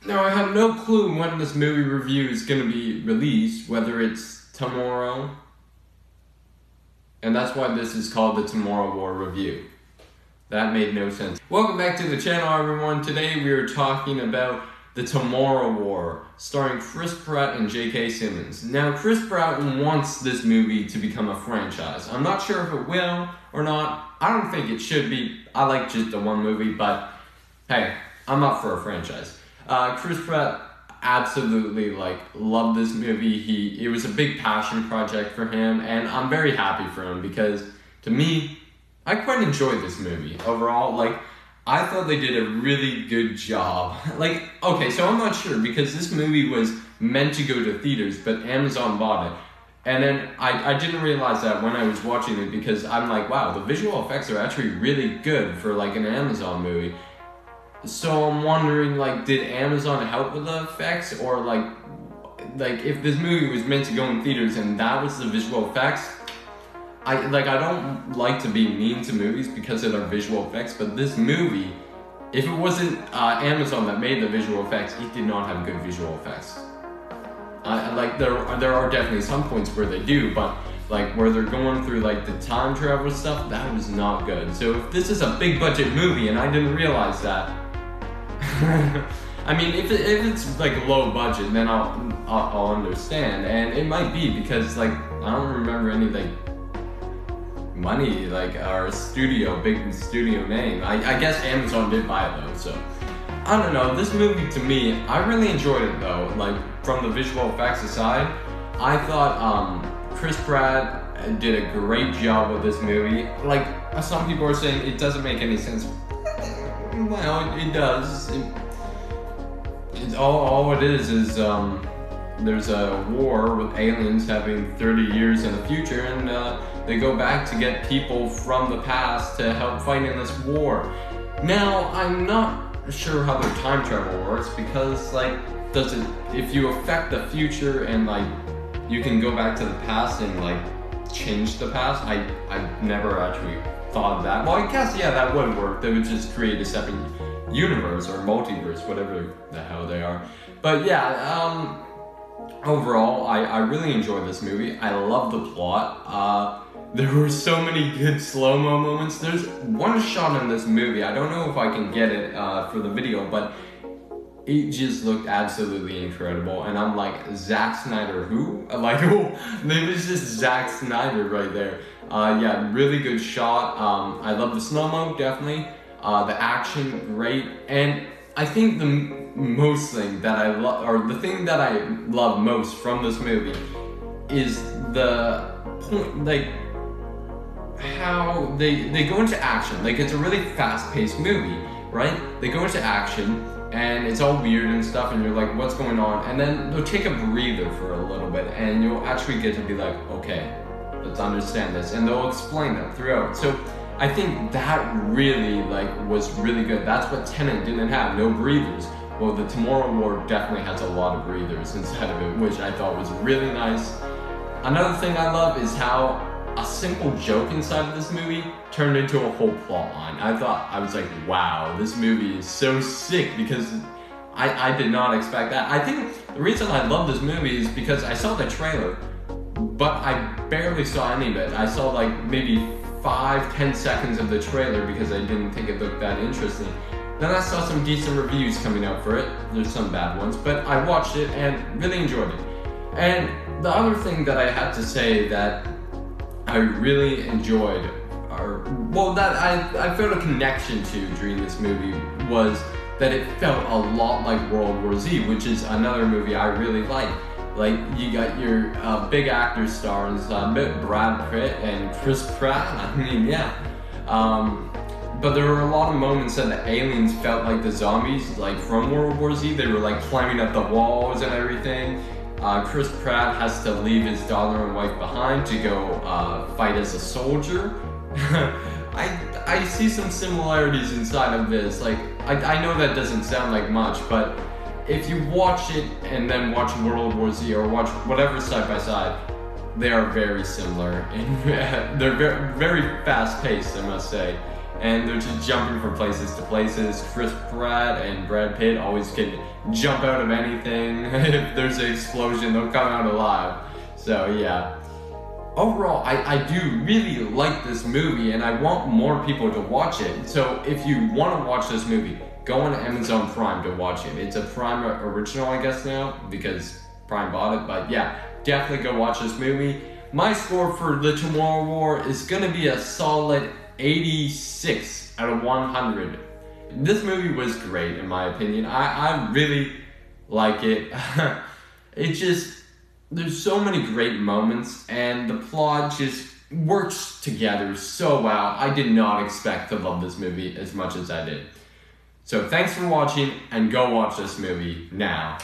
Now, I have no clue when this movie review is going to be released, whether it's tomorrow, and that's why this is called the Tomorrow War Review. That made no sense. Welcome back to the channel, everyone. Today we are talking about the Tomorrow War, starring Chris Pratt and J.K. Simmons. Now, Chris Pratt wants this movie to become a franchise. I'm not sure if it will or not. I don't think it should be. I like just the one movie, but hey, I'm up for a franchise. Chris Pratt absolutely loved this movie. It was a big passion project for him, and I'm very happy for him because to me, I quite enjoyed this movie overall. I thought they did a really good job. Okay, so I'm not sure because this movie was meant to go to theaters, but Amazon bought it. And then I didn't realize that when I was watching it because I'm like, wow, the visual effects are actually really good for an Amazon movie. So I'm wondering, did Amazon help with the effects, or if this movie was meant to go in theaters and that was the visual effects? I don't like to be mean to movies because of their visual effects, but this movie, if it wasn't Amazon that made the visual effects, it did not have good visual effects. There are definitely some points where they do, but where they're going through the time travel stuff, that was not good. So if this is a big budget movie and I didn't realize that, I mean, if it's low budget, then I'll understand, and it might be because I don't remember any money our big studio name. I guess Amazon did buy it though, so I don't know. This movie to me, I really enjoyed it though. From the visual effects aside, I thought Chris Pratt did a great job with this movie. Some people are saying it doesn't make any sense. Well, it does. It's all it is there's a war with aliens having 30 years in the future, and they go back to get people from the past to help fight in this war. Now, I'm not sure how their time travel works because, if you affect the future and, you can go back to the past and, change the past? I've never actually thought of that. Well, I guess, yeah, that would work. They would just create a separate universe or multiverse, whatever the hell they are. But yeah, overall, I really enjoyed this movie. I love the plot. There were so many good slow-mo moments. There's one shot in this movie, I don't know if I can get it for the video, but it just looked absolutely incredible. And I'm like, Zack Snyder, who? It was just Zack Snyder right there. Yeah, really good shot. I love the slow-mo, definitely. The action, great. And I think the most thing that I love, or the thing that I love most from this movie is the point, how they go into action. It's a really fast-paced movie, right? They go into action and it's all weird and stuff, and you're like, what's going on? And then they'll take a breather for a little bit, and you'll actually get to be like, okay, let's understand this, and they'll explain it throughout. So I think that really was really good. That's what Tenet didn't have, no breathers. Well, the Tomorrow War definitely has a lot of breathers inside of it, which I thought was really nice. Another thing I love is how a simple joke inside of this movie turned into a whole plot line. I was like, wow, this movie is so sick because I did not expect that. I think the reason I love this movie is because I saw the trailer, but I barely saw any of it. I saw maybe 5-10 seconds of the trailer because I didn't think it looked that interesting. Then I saw some decent reviews coming out for it. There's some bad ones, but I watched it and really enjoyed it. And the other thing that I had to say that I really enjoyed, that I felt a connection to during this movie was that it felt a lot like World War Z, which is another movie I really like. You got your big actor stars, Brad Pitt and Chris Pratt. I mean, yeah. But there were a lot of moments that the aliens felt like the zombies, from World War Z. They were climbing up the walls and everything. Chris Pratt has to leave his daughter and wife behind to go fight as a soldier. I see some similarities inside of this. I know that doesn't sound like much, but if you watch it and then watch World War Z or watch whatever side by side, they are very similar. And they're very, very fast paced, I must say. And they're just jumping from places to places. Chris Pratt and Brad Pitt always get jump out of anything. If there's an explosion, they'll come out alive. So yeah. Overall, I do really like this movie, and I want more people to watch it. So if you want to watch this movie, go on Amazon Prime to watch it. It's a Prime original, I guess now, because Prime bought it. But yeah, definitely go watch this movie. My score for The Tomorrow War is gonna be a solid 86 out of 100. This movie was great, in my opinion. I really like it. It just, there's so many great moments, and the plot just works together so well. I did not expect to love this movie as much as I did. So thanks for watching, and go watch this movie now.